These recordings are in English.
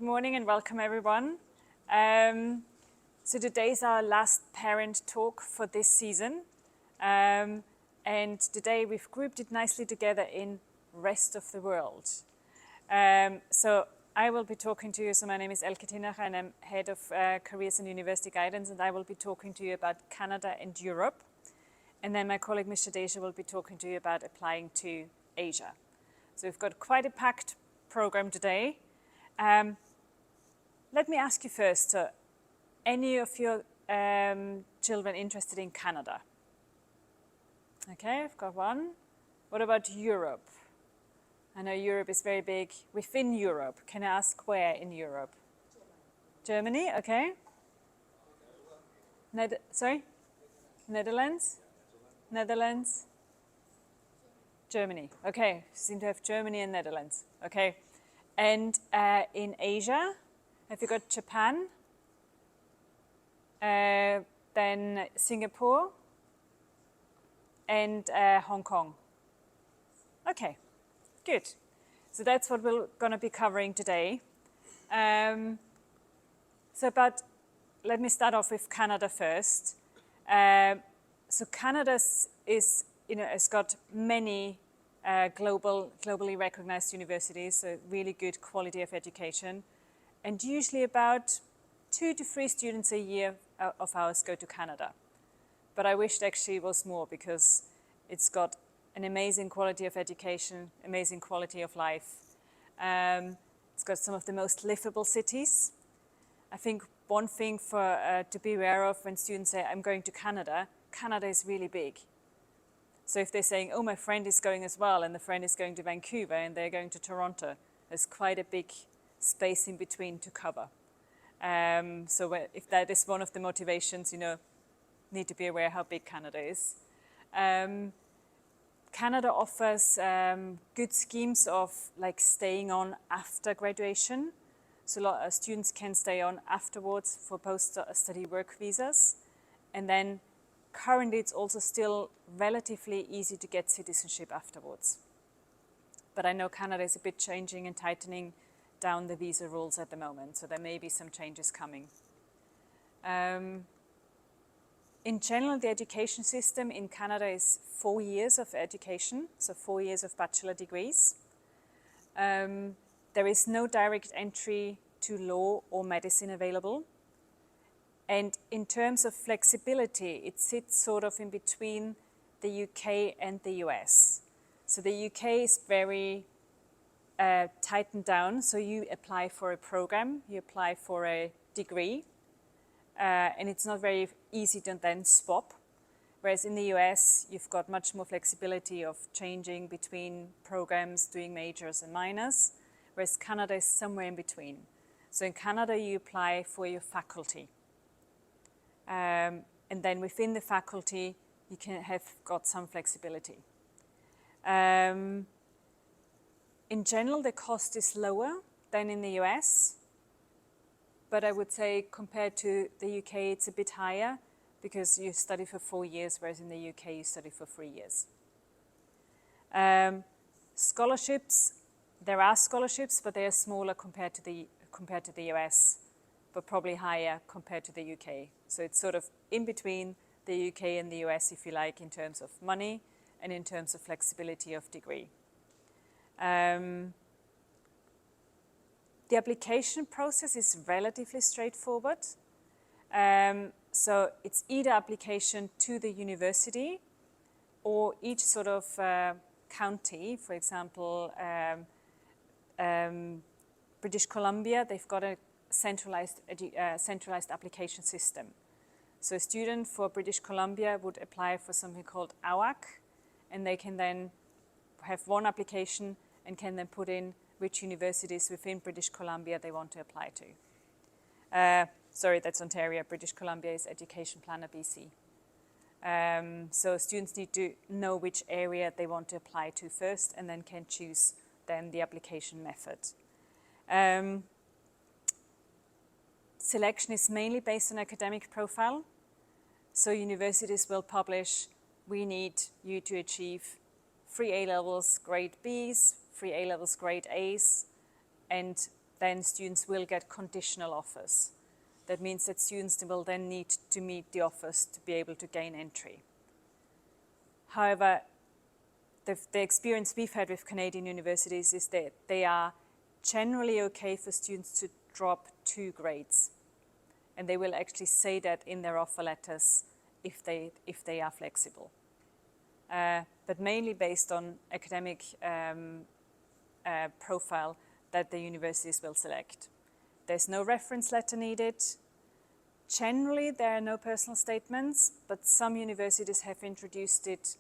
morning and welcome everyone. So today's our last parent talk for this season. And today we've grouped it nicely together in rest of the world. So I will be talking to you, so my name is Elke Tinnacher and I'm head of careers and university guidance, and I will be talking to you about Canada and Europe. And then my colleague Mr. Deja will be talking to you about applying to Asia. So we've got quite a packed program today. Let me ask you first, so any of your children interested in Canada? Okay, I've got one. What about Europe? I know Europe is very big. Within Europe, can I ask where in Europe? Germany, okay. Sorry? Netherlands? Netherlands? Germany, okay. Seem to have Germany and Netherlands, okay. And in Asia, have you got Japan? Then Singapore and Hong Kong. Okay, good. So that's what we're going to be covering today. Let me start off with Canada first. So Canada is, has got many globally recognized universities, so really good quality of education. And usually about 2 to 3 students a year of ours go to Canada. But I wished actually it was more, because it's got an amazing quality of education, amazing quality of life. It's got some of the most livable cities. I think one thing to be aware of when students say, I'm going to Canada, Canada is really big. So if they're saying, oh, my friend is going as well, and the friend is going to Vancouver, and they're going to Toronto, there's quite a big space in between to cover. So if that is one of the motivations, need to be aware how big Canada is. Canada offers good schemes of staying on after graduation. So a lot of students can stay on afterwards for post-study work visas. And then currently it's also still relatively easy to get citizenship afterwards. But I know Canada is a bit changing and tightening down the visa rules at the moment, so there may be some changes coming. In general, the education system in Canada is 4 years of education, so 4 years of bachelor degrees. There is no direct entry to law or medicine available. And in terms of flexibility, it sits sort of in between the UK and the US. So the UK is very tightened down, so you apply for a program, you apply for a degree, and it's not very easy to then swap. Whereas in the US, you've got much more flexibility of changing between programs, doing majors and minors, whereas Canada is somewhere in between. So in Canada, you apply for your faculty. And then within the faculty, you can have got some flexibility. In general, the cost is lower than in the US, but I would say compared to the UK, it's a bit higher because you study for 4 years, whereas in the UK, you study for 3 years. Scholarships, there are scholarships, but they are smaller compared to the US, but probably higher compared to the UK. So it's sort of in between the UK and the US, if you like, in terms of money and in terms of flexibility of degree. The application process is relatively straightforward. So it's either application to the university or each sort of county. For example, British Columbia, they've got a centralized application system. So a student for British Columbia would apply for something called AWAC, and they can then have one application and can then put in which universities within British Columbia they want to apply to. Sorry, that's Ontario. British Columbia is Education Planner BC. So students need to know which area they want to apply to first, and then can choose then the application method. Selection is mainly based on academic profile. So universities will publish, we need you to achieve 3 A-levels grade Bs, 3 A-levels grade As, and then students will get conditional offers. That means that students will then need to meet the offers to be able to gain entry. However, the experience we've had with Canadian universities is that they are generally okay for students to drop 2 grades. And they will actually say that in their offer letters if they are flexible. But mainly based on academic profile that the universities will select. There's no reference letter needed. Generally, there are no personal statements, but some universities have introduced it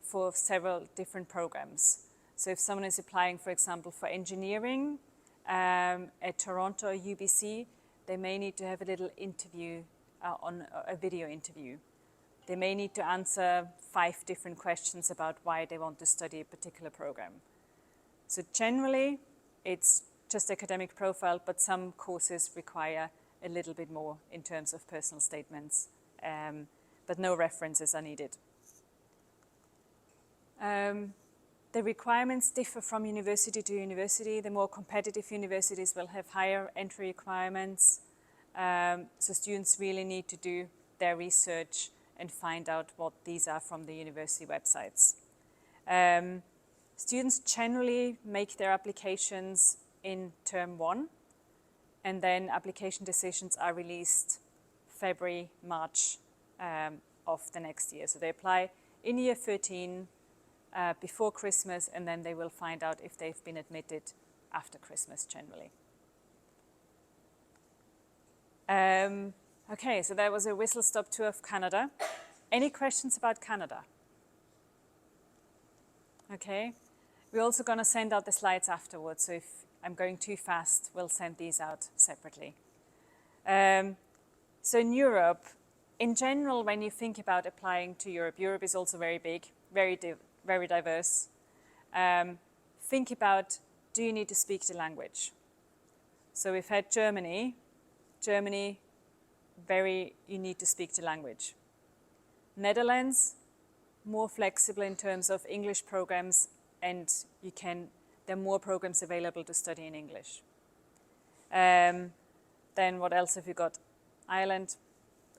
for several different programs. So if someone is applying, for example, for engineering at Toronto or UBC, they may need to have a little interview, on a video interview. They may need to answer 5 different questions about why they want to study a particular program. So generally, it's just academic profile, but some courses require a little bit more in terms of personal statements, but no references are needed. The requirements differ from university to university. The more competitive universities will have higher entry requirements. So students really need to do their research and find out what these are from the university websites. Students generally make their applications in term 1, and then application decisions are released February, March of the next year. So they apply in year 13 before Christmas, and then they will find out if they've been admitted after Christmas generally. Okay, so that was a whistle-stop tour of Canada. Any questions about Canada? Okay, we're also going to send out the slides afterwards, so if I'm going too fast, we'll send these out separately. So in Europe, in general, when you think about applying to Europe, Europe is also very big, very diverse. Think about, do you need to speak the language? So we've had Germany, you need to speak the language. Netherlands, more flexible in terms of English programs, and there are more programs available to study in English. Then what else have you got? Ireland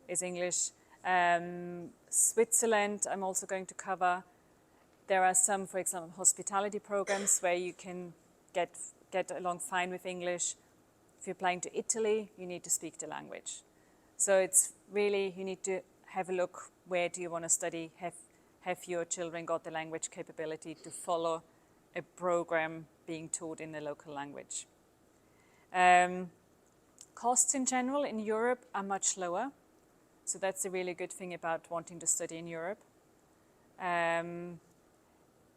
is English. Switzerland, I'm also going to cover. There are some, for example, hospitality programs where you can get along fine with English. If you're applying to Italy, you need to speak the language. So it's really, you need to have a look, where do you want to study? Have your children got the language capability to follow a program being taught in the local language? Costs in general in Europe are much lower. So that's a really good thing about wanting to study in Europe.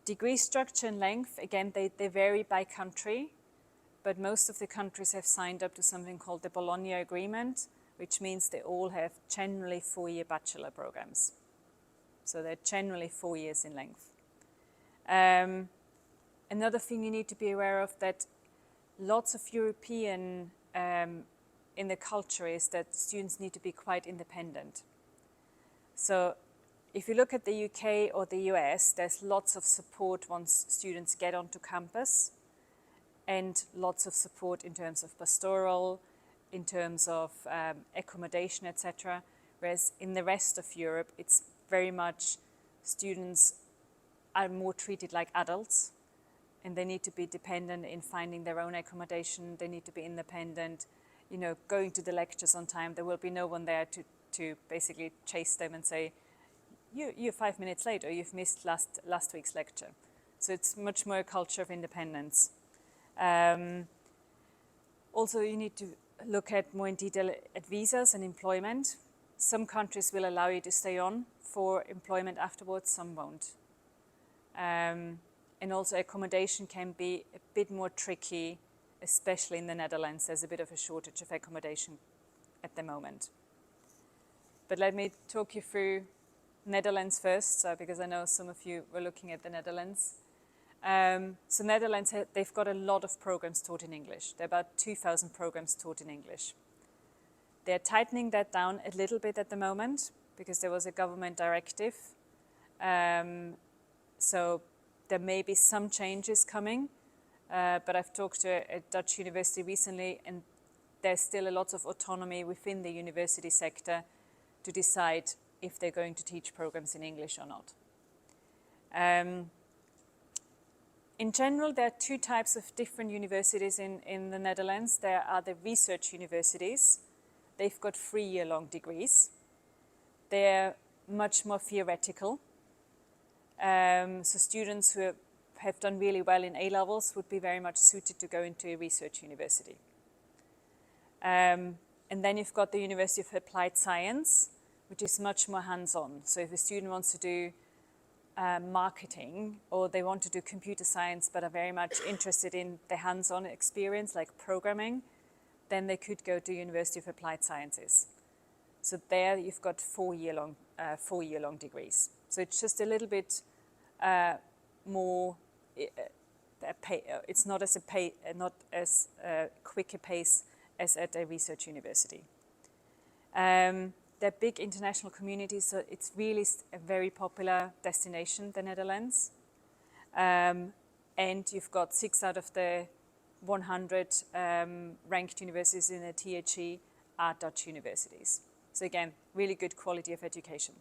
Degree structure and length, again, they vary by country, but most of the countries have signed up to something called the Bologna Agreement, which means they all have generally 4-year bachelor programs. So they're generally 4 years in length. Another thing you need to be aware of, that lots of European in the culture is that students need to be quite independent. So if you look at the UK or the US, there's lots of support once students get onto campus, and lots of support in terms of pastoral, in terms of accommodation, etc. Whereas in the rest of Europe, it's very much students are more treated like adults, and they need to be dependent in finding their own accommodation. They need to be independent, going to the lectures on time. There will be no one there to basically chase them and say, you're 5 minutes late, or you've missed last week's lecture. So it's much more a culture of independence. Also, you need to look at more in detail at visas and employment. Some countries will allow you to stay on for employment afterwards, some won't. And also accommodation can be a bit more tricky, especially in the Netherlands. There's a bit of a shortage of accommodation at the moment. But let me talk you through Netherlands first, because I know some of you were looking at the Netherlands. So Netherlands, they've got a lot of programs taught in English. There are about 2,000 programs taught in English. They're tightening that down a little bit at the moment because there was a government directive. So there may be some changes coming. but I've talked to a Dutch university recently, and there's still a lot of autonomy within the university sector to decide if they're going to teach programs in English or not. In general, there are two types of different universities in the Netherlands. There are the research universities. They've got 3-year-long degrees. They're much more theoretical. So students who have done really well in A-levels would be very much suited to go into a research university. And then you've got the University of Applied Science, which is much more hands-on. So if a student wants to do marketing, or they want to do computer science but are very much interested in the hands-on experience like programming, then they could go to University of Applied Sciences. So there you've got 4-year-long degrees. So it's just a little bit more. It's not as quick a pace as at a research university. They're big international communities, so it's really a very popular destination, the Netherlands. And you've got 6 out of the 100 ranked universities in the THE are Dutch universities. So again, really good quality of education.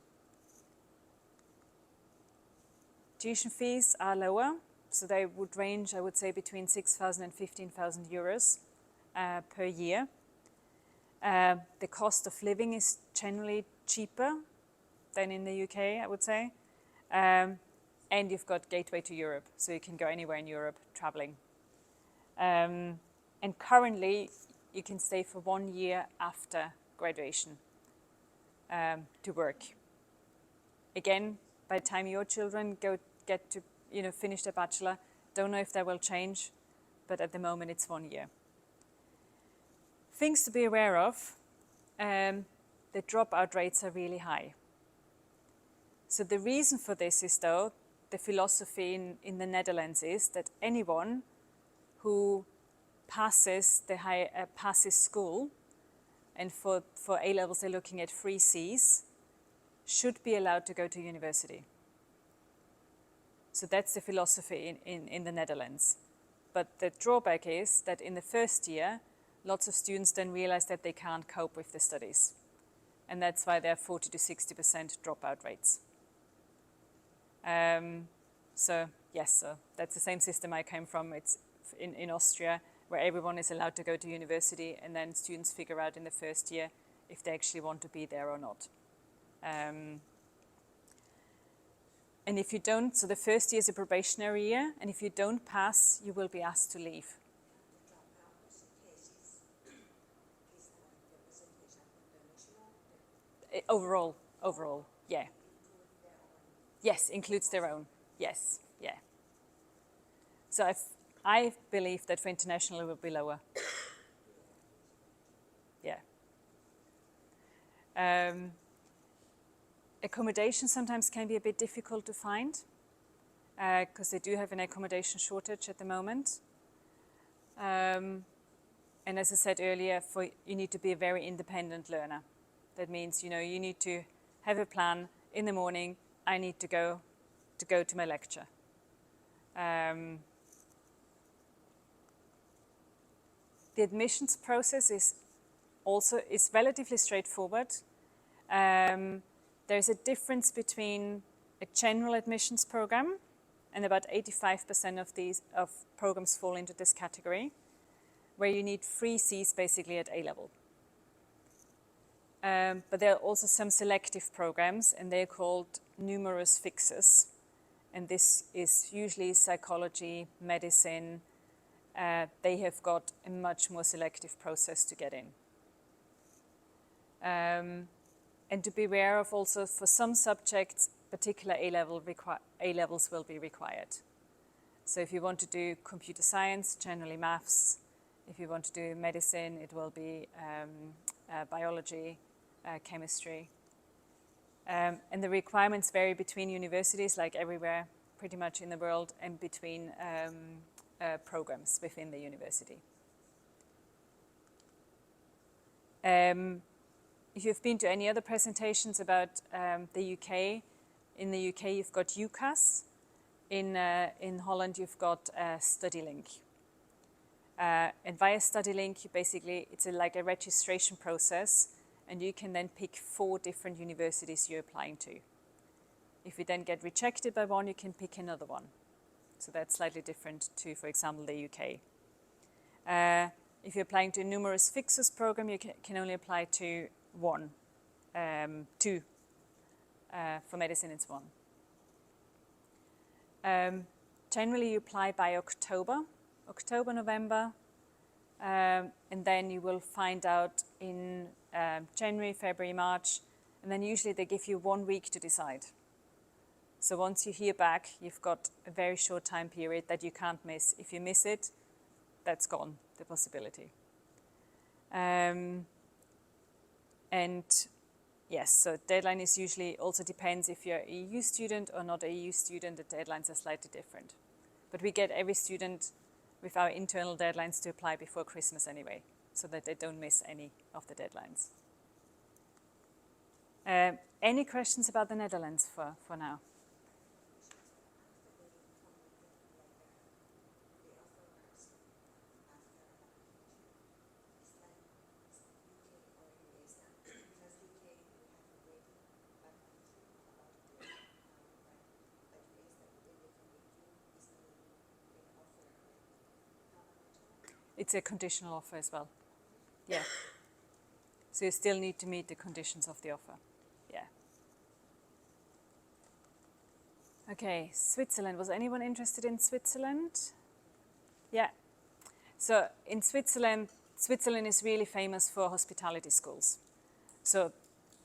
Tuition fees are lower, so they would range, I would say, between 6,000 and 15,000 euros per year. The cost of living is generally cheaper than in the UK, I would say. And you've got Gateway to Europe, so you can go anywhere in Europe traveling. And currently, you can stay for 1 year after graduation to work. Again, by the time your children get to finish their bachelor, don't know if that will change, but at the moment it's 1 year. Things to be aware of, the dropout rates are really high. So the reason for this is, though, the philosophy in the Netherlands is that anyone who passes school, and for A-levels they're looking at 3 Cs, should be allowed to go to university. So that's the philosophy in the Netherlands. But the drawback is that in the first year, lots of students then realize that they can't cope with the studies. And that's why there are 40 to 60% dropout rates. So that's the same system I came from. It's in Austria, where everyone is allowed to go to university, and then students figure out in the first year if they actually want to be there or not. And if you don't, so the first year is a probationary year, and if you don't pass, you will be asked to leave. Overall, yeah. Yes, includes their own. Yes, yeah. So I believe that for international it will be lower. Yeah. Accommodation sometimes can be a bit difficult to find because they do have an accommodation shortage at the moment. And as I said earlier, you need to be a very independent learner. That means, you need to have a plan. In the morning, I need to go to my lecture. The admissions process is relatively straightforward. There's a difference between a general admissions program, and about 85% of programs fall into this category, where you need 3 Cs basically at A-level. But there are also some selective programs, and they're called numerous fixes. And this is usually psychology, medicine. They have got a much more selective process to get in. And to be aware of also, for some subjects, particular A-levels will be required. So if you want to do computer science, generally maths. If you want to do medicine, it will be biology, chemistry. And the requirements vary between universities, like everywhere pretty much in the world, and between programs within the university. If you've been to any other presentations about the UK, in the UK you've got UCAS, in Holland you've got StudyLink. And via Study Link, it's like a registration process, and you can then pick 4 different universities you're applying to. If you then get rejected by one, you can pick another one. So that's slightly different to, for example, the UK. If you're applying to a numerous fixers program, you can only apply to 1. 2. For medicine, it's 1. Generally, you apply by October, November, and then you will find out in January, February, March, and then usually they give you 1 week to decide. So once you hear back, you've got a very short time period that you can't miss. If you miss it, that's gone, the possibility. And yes, so deadline is usually also depends if you're an EU student or not an EU student, the deadlines are slightly different. But we get every student with our internal deadlines to apply before Christmas anyway, so that they don't miss any of the deadlines. Any questions about the Netherlands for now? It's a conditional offer as well. Yeah. So you still need to meet the conditions of the offer. Yeah. Okay, Switzerland. Was anyone interested in Switzerland? Yeah. So in Switzerland is really famous for hospitality schools. So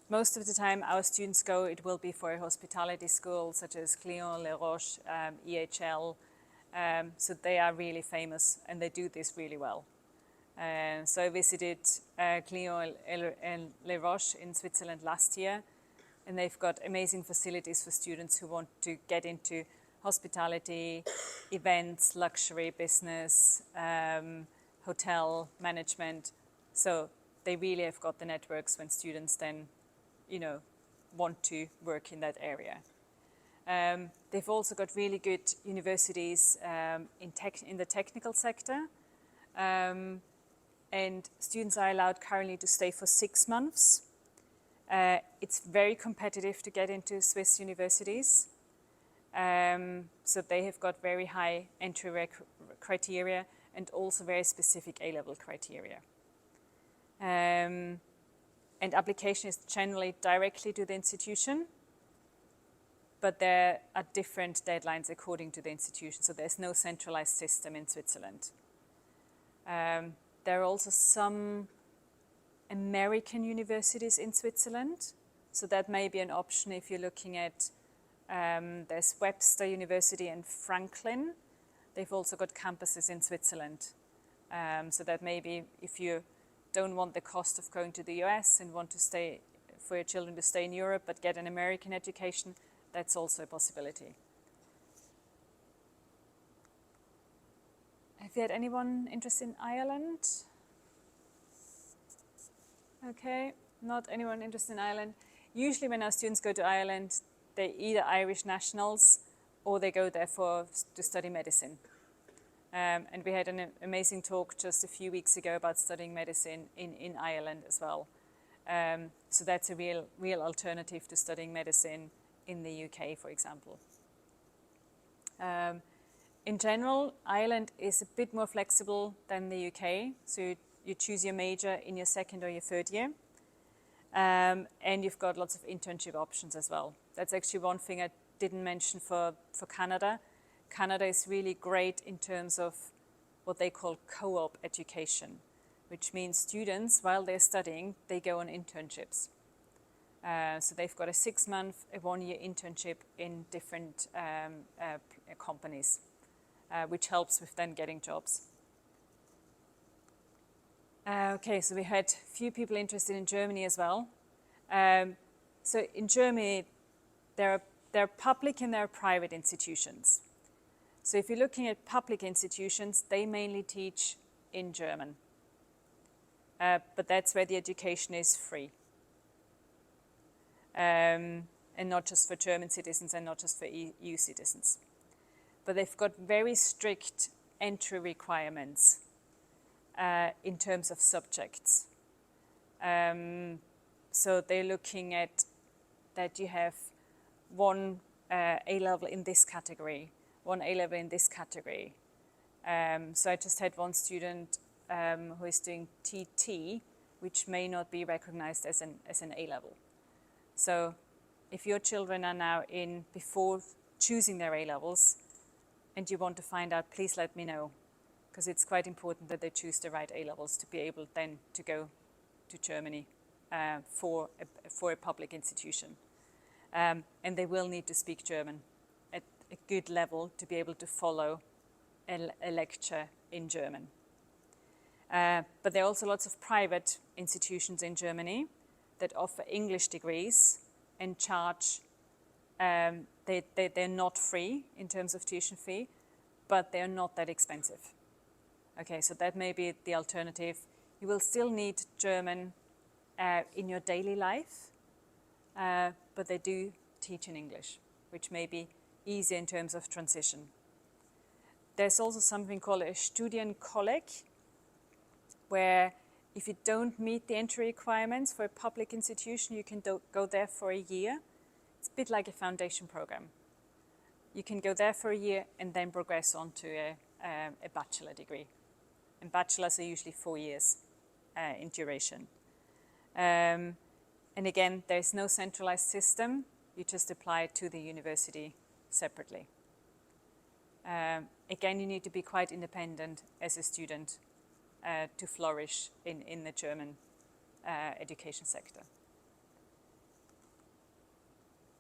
most of the time our students go, it will be for a hospitality school such as Clion, Les Roches, EHL. So they are really famous and they do this really well. So I visited Clion and Les Roches in Switzerland last year, and they've got amazing facilities for students who want to get into hospitality, events, luxury business, hotel management. So they really have got the networks when students then, want to work in that area. They've also got really good universities in the technical sector. And students are allowed currently to stay for 6 months. It's very competitive to get into Swiss universities. So they have got very high entry criteria and also very specific A-level criteria. And application is generally directly to the institution, but there are different deadlines according to the institution, so there's no centralized system in Switzerland. There are also some American universities in Switzerland, so that may be an option if you're looking at, there's Webster University and Franklin. They've also got campuses in Switzerland. So that maybe if you don't want the cost of going to the US and want to stay, for your children to stay in Europe but get an American education, that's also a possibility. Have you had anyone interested in Ireland? Okay, not anyone interested in Ireland. Usually when our students go to Ireland, they're either Irish nationals or they go there to study medicine. And we had an amazing talk just a few weeks ago about studying medicine in Ireland as well. So that's a real alternative to studying medicine in the UK, for example. In general, Ireland is a bit more flexible than the UK. So you choose your major in your 2nd or your 3rd year. And you've got lots of internship options as well. That's actually one thing I didn't mention for Canada. Canada is really great in terms of what they call co-op education, which means students, while they're studying, they go on internships. So they've got a 6-month, a 1-year internship in different companies, which helps with then getting jobs. Okay, so we had a few people interested in Germany as well. So in Germany, there are public and there are private institutions. So if you're looking at public institutions, they mainly teach in German. But that's where the education is free. And not just for German citizens and not just for EU citizens. But they've got very strict entry requirements. in terms of subjects. So they're looking at that you have one A-level in this category, one A-level in this category. So I just had one student who is doing TT, which may not be recognized as an A-level. So if your children are now before choosing their A-levels and you want to find out, please let me know, because it's quite important that they choose the right A-levels to be able then to go to Germany for a public institution. And they will need to speak German at a good level to be able to follow a lecture in German. But there are also lots of private institutions in Germany that offer English degrees and charge, they're not free in terms of tuition fee, but they're not that expensive. Okay, so that may be the alternative. You will still need German in your daily life, but they do teach in English, which may be easier in terms of transition. There's also something called a Studienkolleg, where if you don't meet the entry requirements for a public institution, you can go there for a year. It's a bit like a foundation program. You can go there for a year and then progress on to a bachelor degree. And bachelors are usually 4 years in duration. And again, there's no centralized system. You just apply it to the university separately. Again, you need to be quite independent as a student to flourish in the German education sector.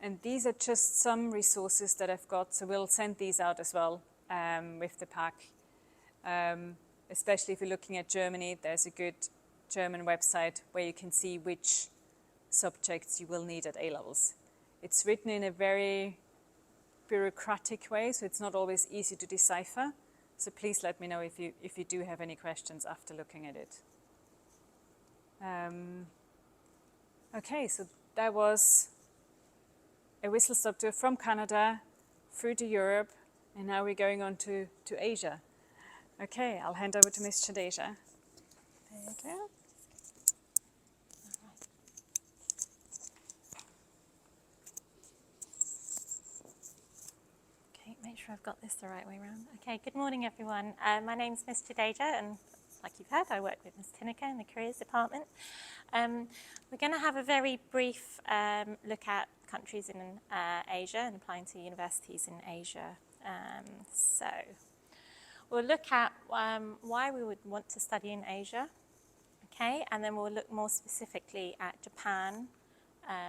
And these are just some resources that I've got, so we'll send these out as well with the pack. Especially if you're looking at Germany, there's a good German website where you can see which subjects you will need at A-levels. It's written in a very bureaucratic way, so it's not always easy to decipher. So please let me know if you do have any questions after looking at it. Okay, so that was a whistle-stop tour from Canada through to Europe, and now we're going on to Asia. Okay, I'll hand over to Ms. Chadeja. There you go. Make sure I've got this the right way around. Okay, good morning everyone. My name's Ms. Chadeja, and like you've heard, I work with Ms. Tinnicker in the Careers Department. We're going to have a very brief look at countries in Asia and applying to universities in Asia. So we'll look at why we would want to study in Asia, okay, and then we'll look more specifically at Japan,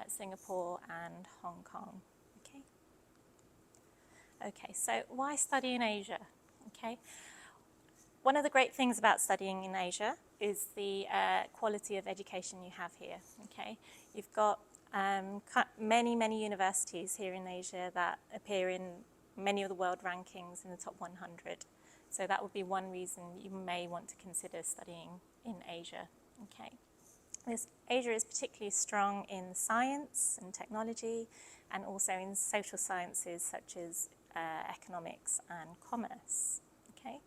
Singapore and Hong Kong. Okay, so why study in Asia? Okay, one of the great things about studying in Asia is the quality of education you have here. Okay, you've got many universities here in Asia that appear in many of the world rankings in the top 100. So that would be one reason you may want to consider studying in Asia. Okay, Asia is particularly strong in science and technology, and also in social sciences such as economics and commerce. Okay,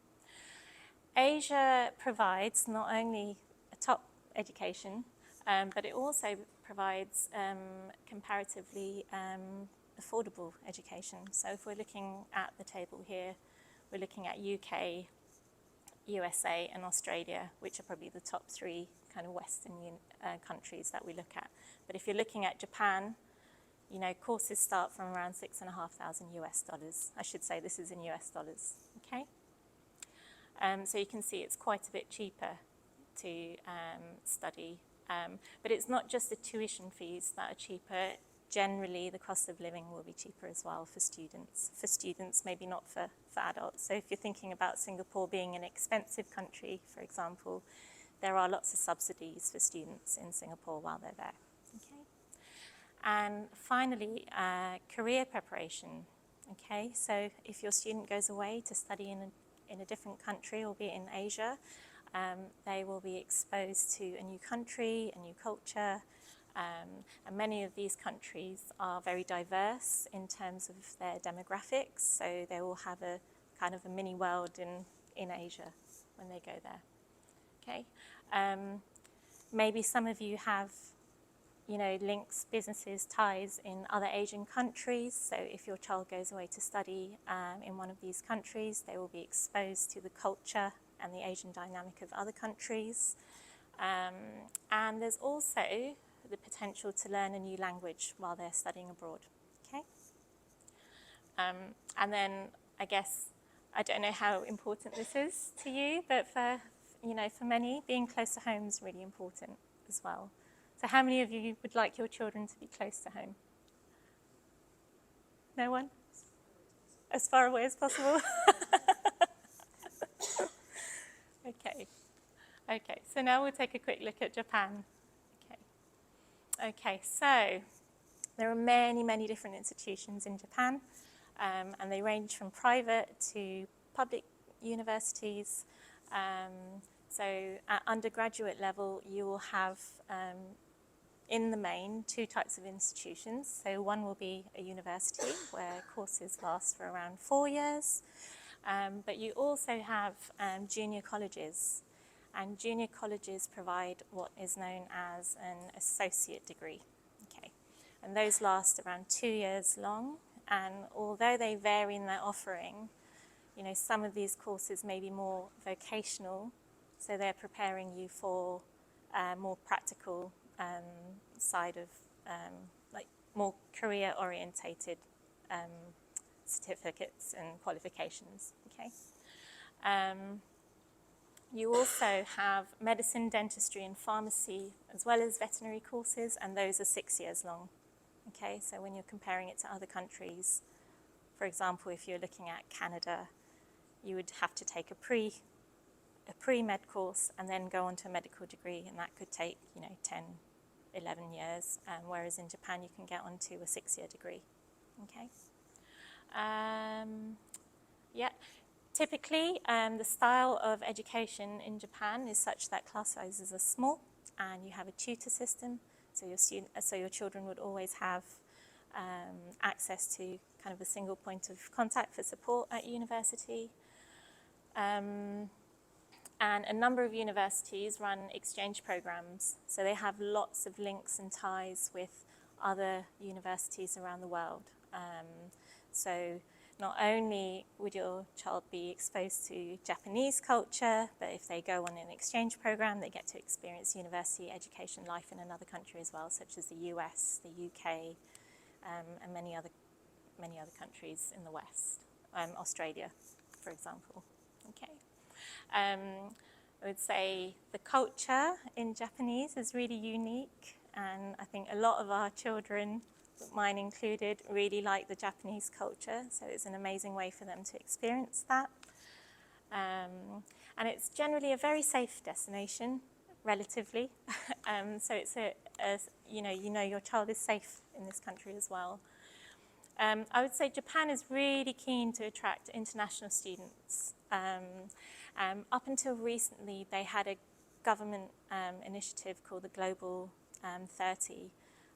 Asia provides not only a top education, but it also provides comparatively affordable education. So if we're looking at the table here, we're looking at UK, USA and Australia, which are probably the top 3 kind of Western countries that we look at. But if you're looking at Japan, you know, courses start from around $6,500 US. I should say this is in US dollars, okay? So you can see it's quite a bit cheaper to study. But it's not just the tuition fees that are cheaper. Generally, the cost of living will be cheaper as well for students. For students, maybe not for adults. So if you're thinking about Singapore being an expensive country, for example, there are lots of subsidies for students in Singapore while they're there. Okay. And finally, career preparation. Okay, so if your student goes away to study in a different country, albeit in Asia, they will be exposed to a new country, a new culture, and many of these countries are very diverse in terms of their demographics, so they will have a kind of a mini world in Asia when they go there. okay? Maybe some of you have, you know, links, businesses, ties in other Asian countries. So if your child goes away to study in one of these countries, they will be exposed to the culture and the Asian dynamic of other countries. And there's also the potential to learn a new language while they're studying abroad, okay? And then I guess, I don't know how important this is to you, but for, you know, for many, being close to home is really important as well. So how many of you would like your children to be close to home? No one? As far away as possible? Okay. Okay, so now we'll take a quick look at Japan. Okay, so there are many, many different institutions in Japan, and they range from private to public universities. So at undergraduate level, you will have, in the main, two types of institutions. So one will be a university where courses last for around 4 years, but you also have junior colleges. And junior colleges provide what is known as an associate degree, okay? And those last around 2 years long, and although they vary in their offering, you know, some of these courses may be more vocational, so they're preparing you for more practical side of, like more career-orientated certificates and qualifications, okay? You also have medicine, dentistry, and pharmacy, as well as veterinary courses, and those are 6 years long, okay? So when you're comparing it to other countries, for example, if you're looking at Canada, you would have to take a pre-med course and then go on to a medical degree, and that could take, you know, 10, 11 years, whereas in Japan you can get onto a 6-year degree, okay? Yeah. Typically, the style of education in Japan is such that class sizes are small and you have a tutor system, so your children would always have access to kind of a single point of contact for support at university. And a number of universities run exchange programs, so they have lots of links and ties with other universities around the world. So not only would your child be exposed to Japanese culture, but if they go on an exchange program, they get to experience university education life in another country as well, such as the US, the UK, and many other countries in the West, Australia, for example. Okay. I would say the culture in Japanese is really unique, and I think a lot of our children, mine included, really like the Japanese culture, so it's an amazing way for them to experience that. And it's generally a very safe destination, relatively. So it's you know your child is safe in this country as well. I would say Japan is really keen to attract international students. Up until recently, they had a government initiative called the Global 30,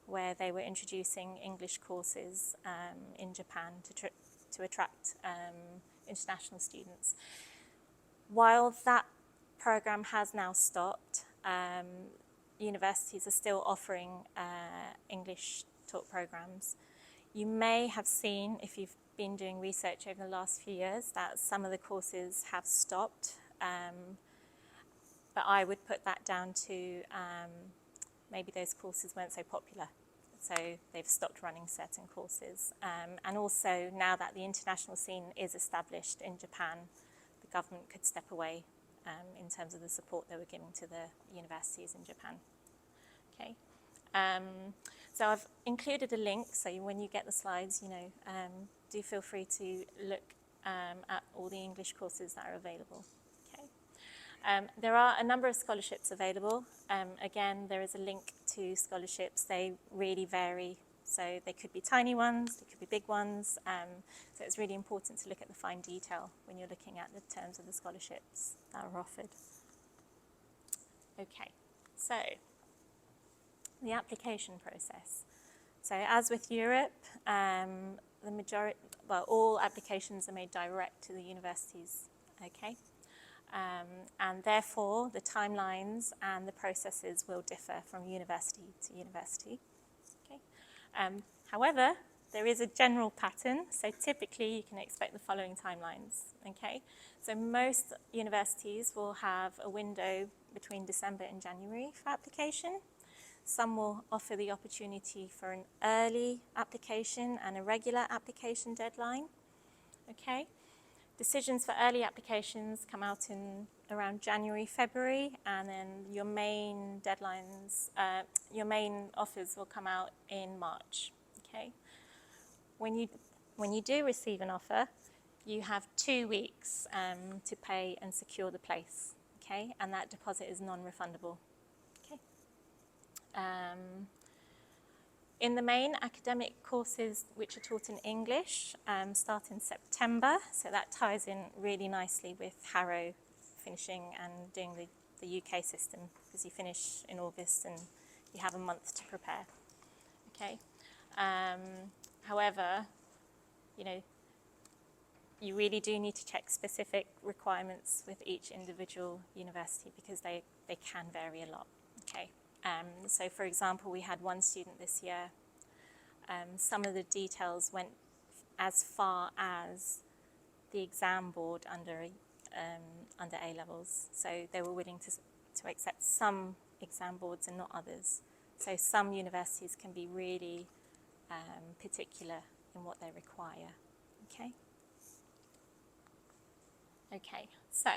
where they were introducing English courses in Japan to attract international students. While that program has now stopped, universities are still offering English taught programs. You may have seen, if you've been doing research over the last few years, that some of the courses have stopped, but I would put that down to maybe those courses weren't so popular, so they've stopped running certain courses. And also, now that the international scene is established in Japan, the government could step away in terms of the support they were giving to the universities in Japan. Okay. So I've included a link, so when you get the slides, you know, do feel free to look at all the English courses that are available. Okay. There are a number of scholarships available. Again, there is a link to scholarships. They really vary, so they could be tiny ones, they could be big ones. So it's really important to look at the fine detail when you're looking at the terms of the scholarships that are offered. Okay, so the application process. So as with Europe, all applications are made direct to the universities, okay? And therefore the timelines and the processes will differ from university to university. Okay. However, there is a general pattern, so typically you can expect the following timelines. Okay. So most universities will have a window between December and January for application. Some will offer the opportunity for an early application and a regular application deadline. Okay. Decisions for early applications come out in around January, February, and then your main deadlines, your main offers will come out in March. Okay. When you do receive an offer, you have 2 weeks to pay and secure the place. Okay, and that deposit is non-refundable. Okay. In the main, academic courses which are taught in English start in September, so that ties in really nicely with Harrow finishing and doing the UK system, because you finish in August and you have a month to prepare. Okay. However, you really do need to check specific requirements with each individual university, because they can vary a lot. Okay. So for example, we had one student this year, some of the details went as far as the exam board under A-levels. So they were willing to accept some exam boards and not others. So some universities can be really particular in what they require. Okay. Okay, so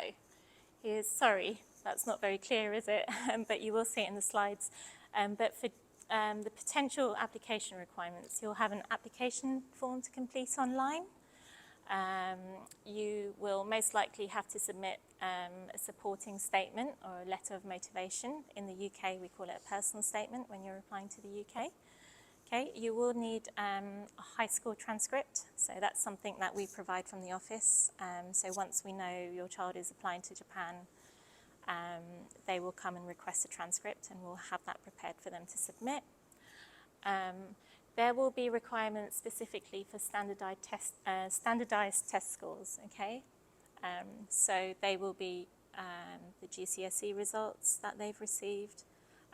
sorry, that's not very clear, is it? But you will see it in the slides. But for the potential application requirements, you'll have an application form to complete online. You will most likely have to submit a supporting statement or a letter of motivation. In the UK, we call it a personal statement when you're applying to the UK. Okay, you will need a high school transcript, so that's something that we provide from the office. So once we know your child is applying to Japan, they will come and request a transcript, and we'll have that prepared for them to submit. There will be requirements specifically for standardized test scores, okay? So they will be the GCSE results that they've received,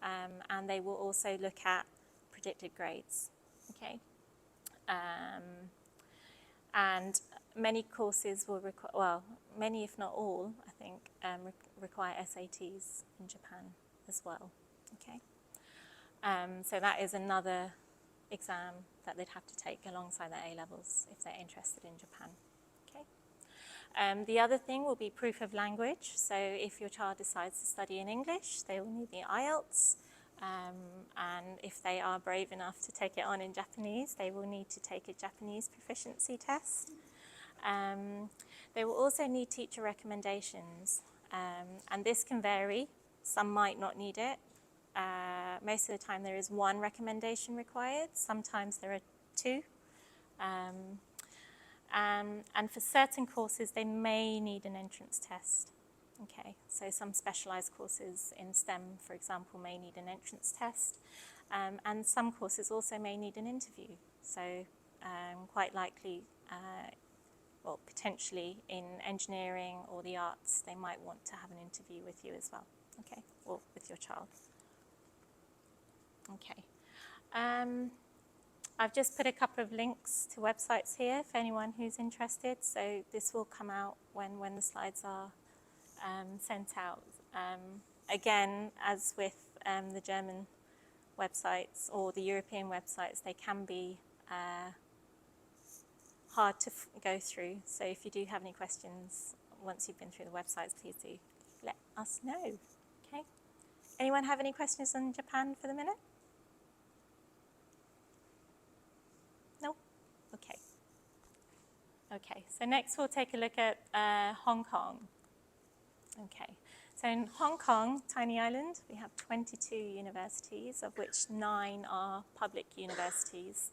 and they will also look at predicted grades, okay? And many courses will require, well, many if not all, I think, require SATs in Japan as well, okay? So that is another exam that they'd have to take alongside their A-levels if they're interested in Japan, okay? The other thing will be proof of language. So if your child decides to study in English, they will need the IELTS. And if they are brave enough to take it on in Japanese, they will need to take a Japanese proficiency test. They will also need teacher recommendations, and this can vary. Some might not need it. Most of the time there is one recommendation required. Sometimes there are two. And for certain courses, they may need an entrance test. Okay, so some specialised courses in STEM, for example, may need an entrance test, and some courses also may need an interview. So quite likely, well, potentially in engineering or the arts, they might want to have an interview with you as well, okay, or with your child. Okay. I've just put a couple of links to websites here for anyone who's interested. So this will come out when the slides are sent out. Again, as with the German websites or the European websites, they can be hard to go through. So if you do have any questions once you've been through the websites, please do let us know. Okay. Anyone have any questions on Japan for the minute? No? Okay. Okay, so next we'll take a look at Hong Kong. Okay, so in Hong Kong, tiny island, we have 22 universities, of which 9 are public universities.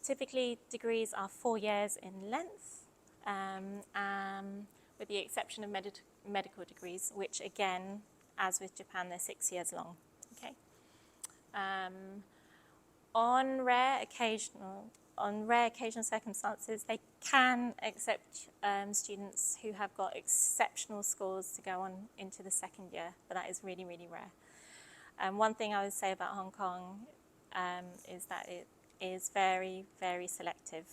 Typically, degrees are 4 years in length, with the exception of medical degrees, which again, as with Japan, they're 6 years long. Okay. On rare occasional on rare occasional circumstances, they can accept students who have got exceptional scores to go on into the second year, but that is really, really rare. One thing I would say about Hong Kong is that it is very, very selective.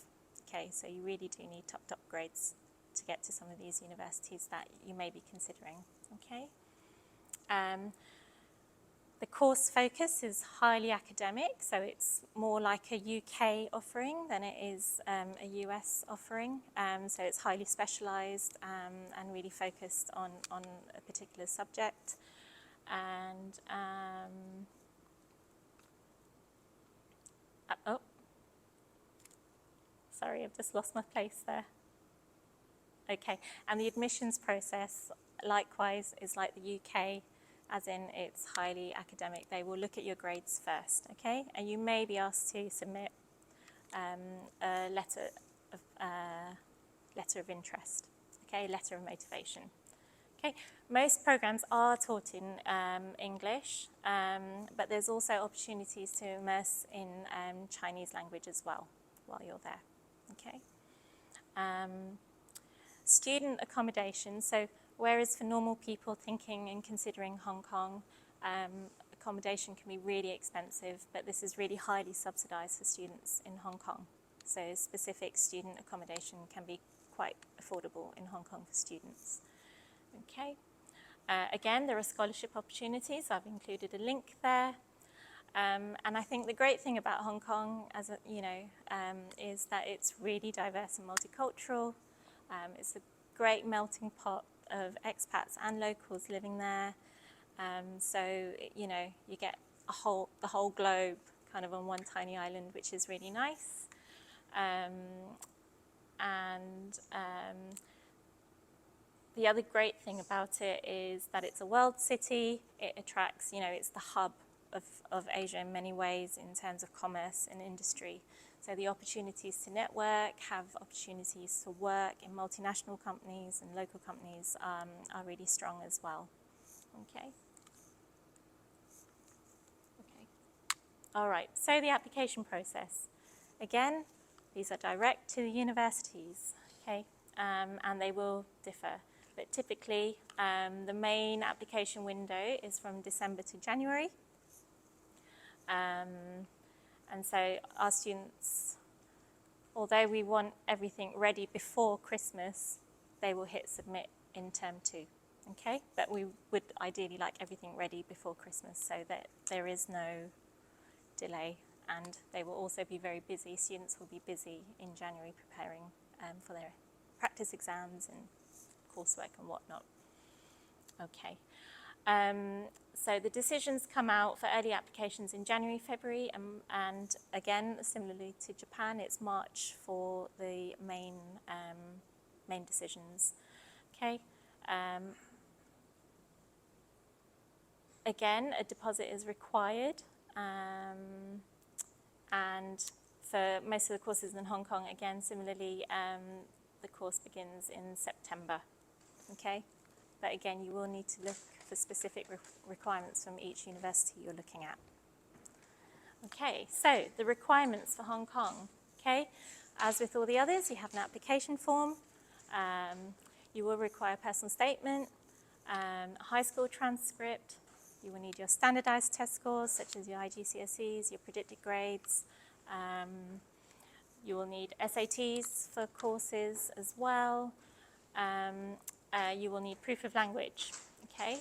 Okay, so you really do need top grades to get to some of these universities that you may be considering. Okay. The course focus is highly academic, so it's more like a UK offering than it is a US offering. So it's highly specialised and really focused on a particular subject. And oh, sorry, I've just lost my place there. Okay, and the admissions process likewise is like the UK, as in it's highly academic. They will look at your grades first, okay? And you may be asked to submit a letter of interest, okay, letter of motivation. Okay, most programs are taught in English, but there's also opportunities to immerse in Chinese language as well while you're there, okay? Student accommodation, so whereas for normal people thinking and considering Hong Kong, accommodation can be really expensive, but this is really highly subsidised for students in Hong Kong. So specific student accommodation can be quite affordable in Hong Kong for students. Okay. Again, there are scholarship opportunities. I've included a link there. And I think the great thing about Hong Kong, as a, is that it's really diverse and multicultural. It's a great melting pot of expats and locals living there. So, you get the whole globe kind of on one tiny island, which is really nice. The other great thing about it is that it's a world city. It attracts, it's the hub of Asia in many ways in terms of commerce and industry. So the opportunities to network, have opportunities to work in multinational companies and local companies are really strong as well. Okay. All right, so the application process. Again, these are direct to the universities, okay, and they will differ. But typically, the main application window is from December to January. And so our students, although we want everything ready before Christmas, they will hit submit in term 2, okay? But we would ideally like everything ready before Christmas so that there is no delay, and they will also be very busy. Students will be busy in January preparing for their practice exams and coursework and whatnot. Okay. So the decisions come out for early applications in January, February, and again, similarly to Japan, it's March for the main decisions. Okay. Again, a deposit is required, and for most of the courses in Hong Kong, again, similarly, the course begins in September. Okay. But again, you will need to look for specific requirements from each university you're looking at. Okay, so the requirements for Hong Kong. Okay, as with all the others, you have an application form. You will require a personal statement, a high school transcript. You will need your standardized test scores, such as your IGCSEs, your predicted grades. You will need SATs for courses as well. You will need proof of language, okay?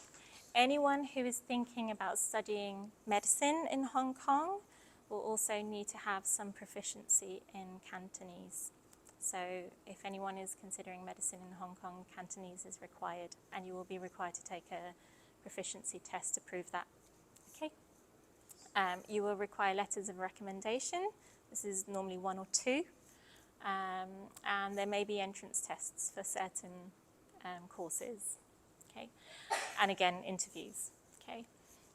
Anyone who is thinking about studying medicine in Hong Kong will also need to have some proficiency in Cantonese. So if anyone is considering medicine in Hong Kong, Cantonese is required, and you will be required to take a proficiency test to prove that, okay? You will require letters of recommendation. This is normally 1 or 2, and there may be entrance tests for certain courses, okay, and again, interviews, okay.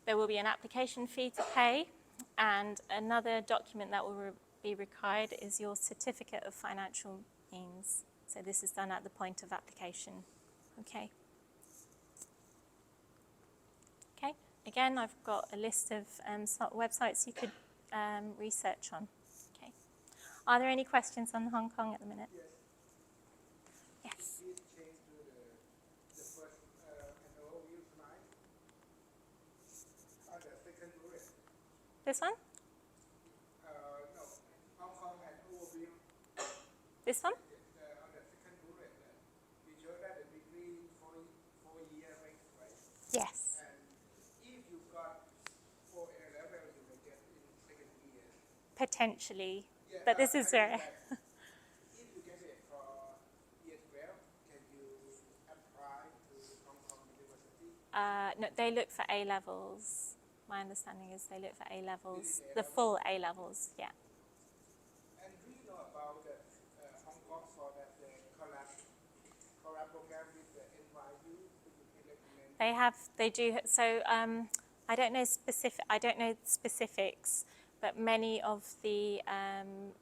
There will be an application fee to pay, and another document that will be required is your certificate of financial means. So this is done at the point of application, okay. Okay, again, I've got a list of websites you could research on, okay. Are there any questions on Hong Kong at the minute? Yes. Please change to the first an overview slide. The second bullet. This one? No, Hong Kong and overview. This one? On the second bullet, you show that the degree 4-year rate, right? Yes. And if you got 4 A level, you may get in second year. Potentially. Yeah, But this is I very... think that if you get it for year 12, can you apply to Hong Kong University? no, they look for A levels. My understanding is they look for A levels, This is the A-level? full A levels, yeah. And do you know about the Hong Kong for that collab program with the NYU? Could you please recommend? They do. So I don't know specifics, but many of the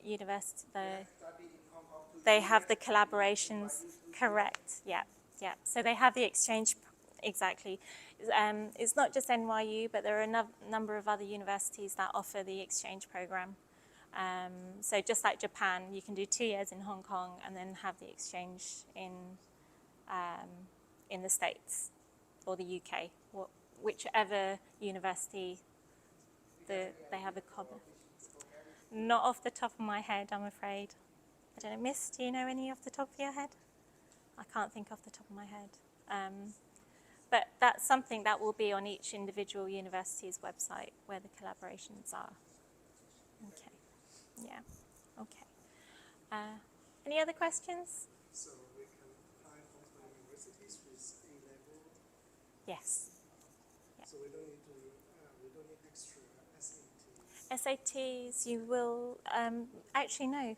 universities, Study in Hong Kong to they US, have the collaborations. NYU to Correct. Yeah, yeah. So they have the exchange. Exactly. It's not just NYU, but there are a number of other universities that offer the exchange program. So just like Japan, you can do 2 years in Hong Kong and then have the exchange in the States or the UK, whichever university they have a common. Not off the top of my head, I'm afraid. I don't know, Miss, do you know any off the top of your head? I can't think off the top of my head. But that's something that will be on each individual university's website where the collaborations are. Okay, yeah, okay. Any other questions? So we can apply Hong Kong universities with A-level. Yes. Yeah. So we don't need extra SAT. SATs, you will, actually no.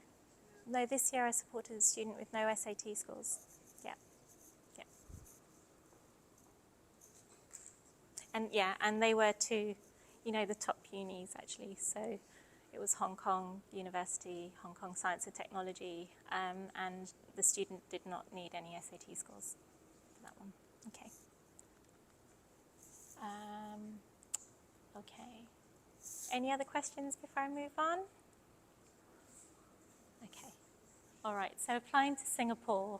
No, this year I supported a student with no SAT scores. Yeah, yeah. And they were two, the top unis actually. So it was Hong Kong University, Hong Kong Science and Technology, and the student did not need any SAT scores for that one. Okay. Okay. Any other questions before I move on? Okay. All right, so applying to Singapore.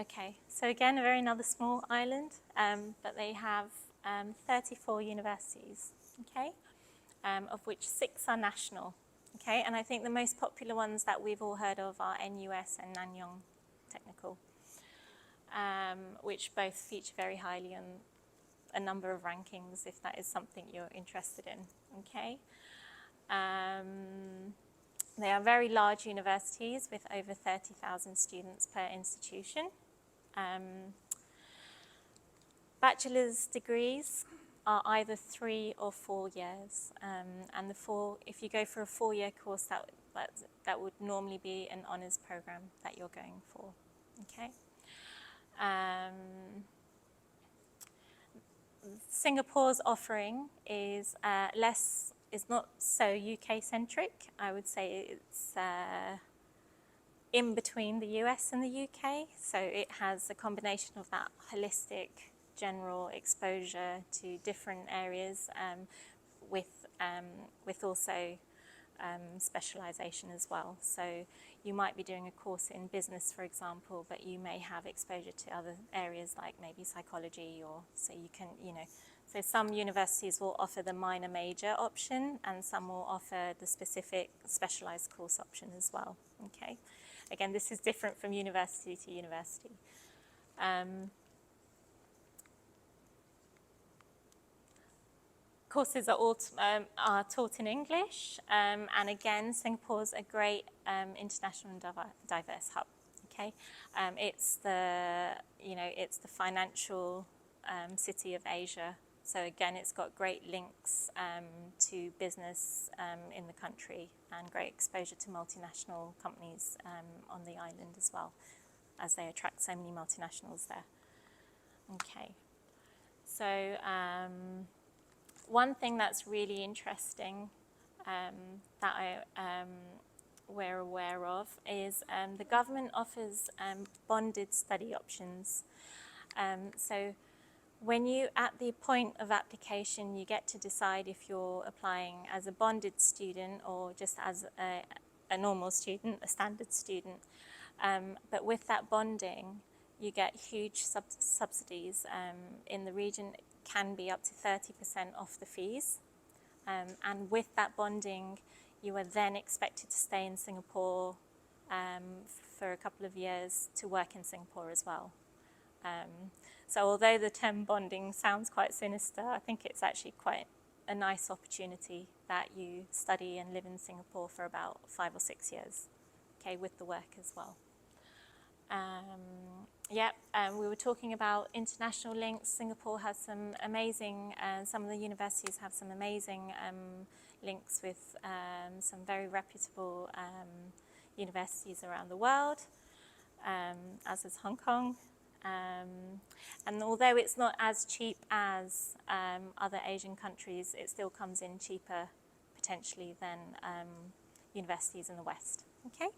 Okay, so again, a very another small island, but they have 34 universities, okay, of which 6 are national, okay, and I think the most popular ones that we've all heard of are NUS and Nanyang Technical, which both feature very highly on a number of rankings if that is something you're interested in, okay. They are very large universities with over 30,000 students per institution. Bachelor's degrees are either 3 or 4 years, and if you go for a 4-year course, that would normally be an honours program that you're going for, okay. Singapore's offering is not so UK-centric. I would say it's in between the US and the UK. So it has a combination of that holistic general exposure to different areas with also specialisation as well. So you might be doing a course in business, for example, but you may have exposure to other areas like maybe psychology, or so you can, so some universities will offer the minor major option and some will offer the specific specialised course option as well, okay? Again, this is different from university to university. Courses are all taught in English, and again, Singapore's a great international and diverse hub. Okay, it's the financial city of Asia. So again, it's got great links to business in the country and great exposure to multinational companies on the island as well, as they attract so many multinationals there. Okay, so. One thing that's really interesting that we're aware of is the government offers bonded study options. So When you, at the point of application, you get to decide if you're applying as a bonded student or just as a normal student, a standard student. But with that bonding, you get huge subsidies. In the region, it can be up to 30% off the fees. And with that bonding, you are then expected to stay in Singapore for a couple of years to work in Singapore as well. So although the term bonding sounds quite sinister, I think it's actually quite a nice opportunity that you study and live in Singapore for about 5 or 6 years, okay, with the work as well. We were talking about international links. Singapore has some amazing, some of the universities have some amazing links with some very reputable universities around the world, as is Hong Kong. And although it's not as cheap as other Asian countries, it still comes in cheaper potentially than universities in the West, okay?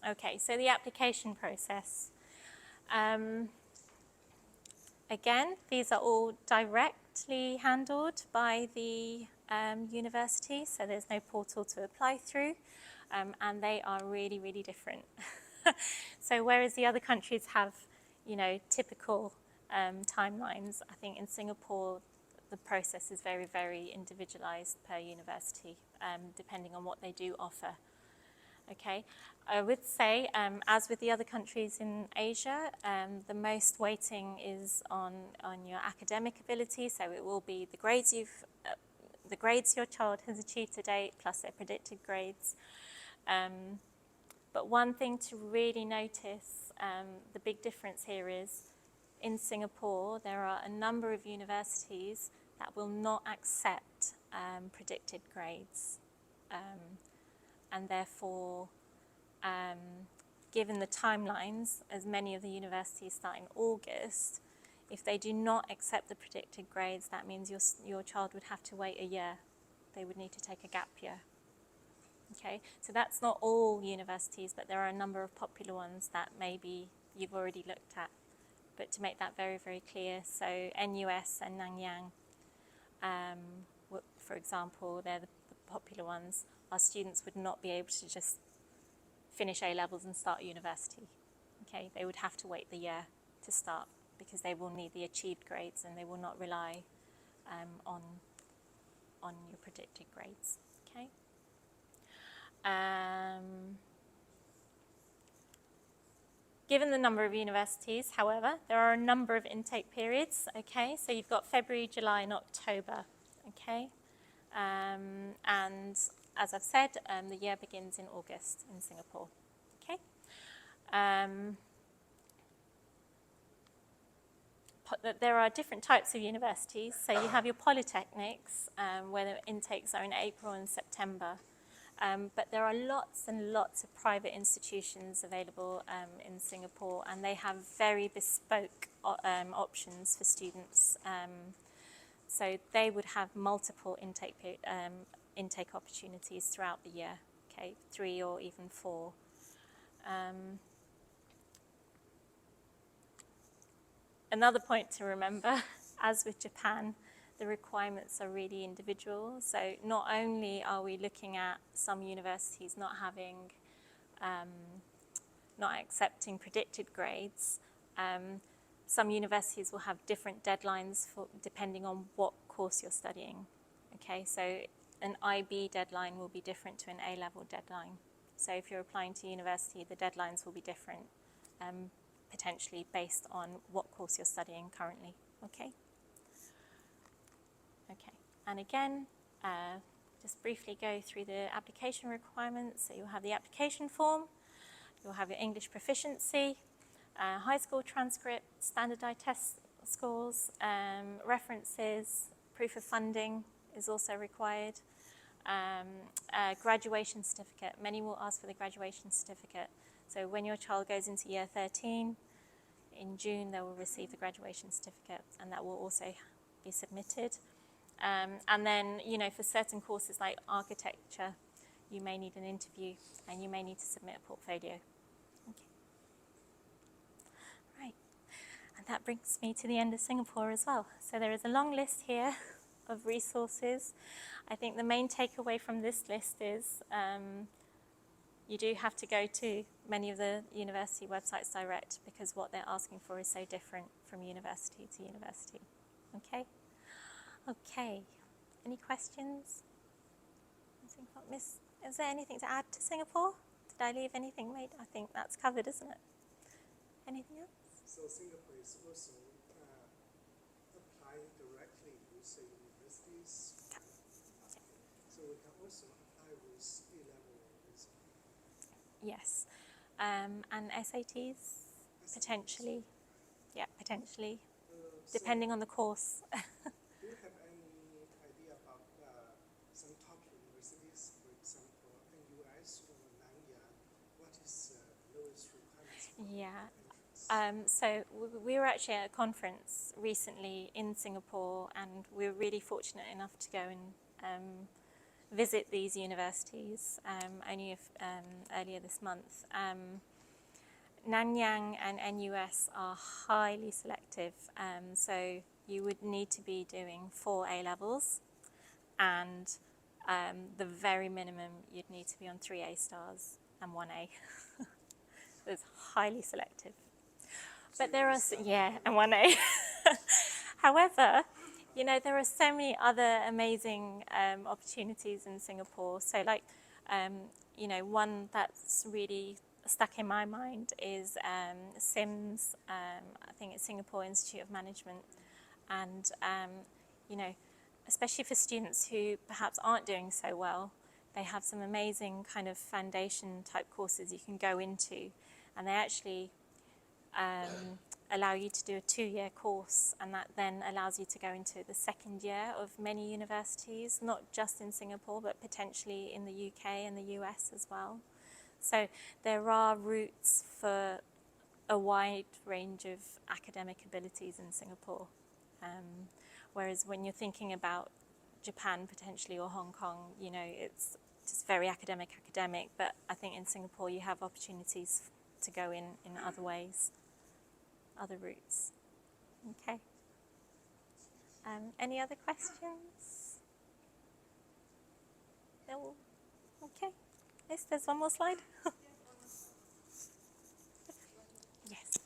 Okay, so the application process. Again, these are all directly handled by the university, so there's no portal to apply through, and they are really, really different. So whereas the other countries have, you know, typical timelines, I think in Singapore the process is very, very individualized per university, depending on what they do offer. Okay, I would say, as with the other countries in Asia, the most weighting is on your academic ability. So it will be the grades your child has achieved to date, plus their predicted grades. But one thing to really notice, the big difference here is, in Singapore, there are a number of universities that will not accept predicted grades. And therefore, given the timelines, as many of the universities start in August, if they do not accept the predicted grades, that means your child would have to wait a year. They would need to take a gap year. Okay, so that's not all universities, but there are a number of popular ones that maybe you've already looked at. But to make that very, very clear, so NUS and Nanyang, for example, they're the popular ones. Our students would not be able to just finish A-levels and start university. Okay, they would have to wait the year to start because they will need the achieved grades and they will not rely on your predicted grades. Okay. Given the number of universities, however, there are a number of intake periods. Okay, so you've got February, July, and October. Okay, and as I've said, the year begins in August in Singapore. Okay. There are different types of universities. So you have your polytechnics, where the intakes are in April and September. But there are lots and lots of private institutions available in Singapore, and they have very bespoke options for students. So they would have multiple intake opportunities throughout the year, okay, 3 or even 4. Another point to remember, as with Japan, the requirements are really individual. So not only are we looking at some universities not accepting predicted grades, some universities will have different deadlines depending on what course you're studying. Okay, so an IB deadline will be different to an A-level deadline. So if you're applying to university, the deadlines will be different, potentially based on what course you're studying currently. Okay. Okay, and again, just briefly go through the application requirements. So you'll have the application form, you'll have your English proficiency, high school transcript, standardized test scores, references, proof of funding is also required, graduation certificate. Many will ask for the graduation certificate. So when your child goes into year 13, in June they will receive the graduation certificate, and that will also be submitted. And then, you know, for certain courses like architecture, you may need an interview and you may need to submit a portfolio. Okay. Right. And And that brings me to the end of Singapore as well. So there is a long list here of resources. I think the main takeaway from this list is you do have to go to many of the university websites direct, because what they're asking for is so different from university to university. Okay? Okay. Any questions? Miss, is there anything to add to Singapore? Did I leave anything made? I think that's covered, isn't it? Anything else? So Singapore is also applying directly with the universities. So we can also apply with A-level results. Yes. And SATs, potentially. Yeah, potentially, depending on the course. Do you have any idea about some top universities, for example, NUS or Nanyang? What is the lowest requirements for Yeah. entrance? So we were actually at a conference recently in Singapore, and we were really fortunate enough to go and visit these universities earlier this month. Nanyang and NUS are highly selective, so you would need to be doing 4 A-levels, and the very minimum you'd need to be on 3 A stars and 1 A. It's highly selective. But there are, and 1 A. However, you know, there are so many other amazing opportunities in Singapore. So like, you know, one that's really stuck in my mind is SIMS, I think it's Singapore Institute of Management. And, you know, especially for students who perhaps aren't doing so well, they have some amazing kind of foundation type courses you can go into, and they actually allow you to do a 2-year course, and that then allows you to go into the 2nd year of many universities, not just in Singapore, but potentially in the UK and the US as well. So there are routes for a wide range of academic abilities in Singapore. Whereas when you're thinking about Japan potentially or Hong Kong, you know, it's just very academic, but I think in Singapore you have opportunities to go in other ways, other routes. Okay. Any other questions? No? Okay. Yes, there's one more slide. Yes.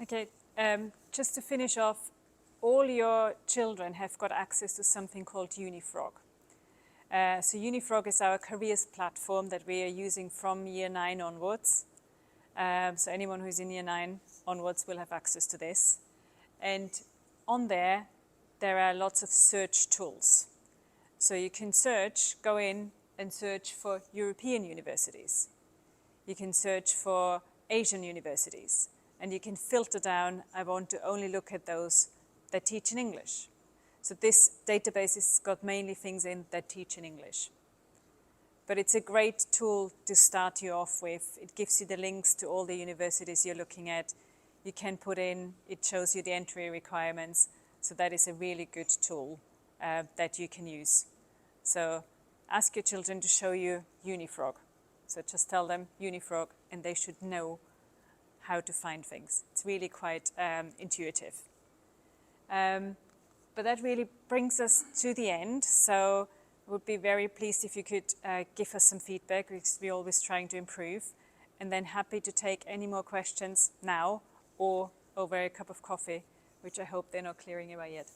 Okay, just to finish off, all your children have got access to something called Unifrog. So Unifrog is our careers platform that we are using from year 9 onwards. So anyone who's in year 9 onwards will have access to this. And on there are lots of search tools. So you can go in and search for European universities. You can search for Asian universities. And you can filter down, I want to only look at those that teach in English. So this database has got mainly things in that teach in English. But it's a great tool to start you off with. It gives you the links to all the universities you're looking at. You can put in, it shows you the entry requirements. So that is a really good tool that you can use. So ask your children to show you Unifrog. So just tell them Unifrog, and they should know how to find things. It's really quite intuitive. But that really brings us to the end. So I would be very pleased if you could give us some feedback, because we're always trying to improve. And then happy to take any more questions now or over a cup of coffee, which I hope they're not clearing away yet.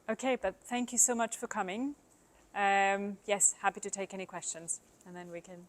Okay, but thank you so much for coming. Yes, happy to take any questions, and then we can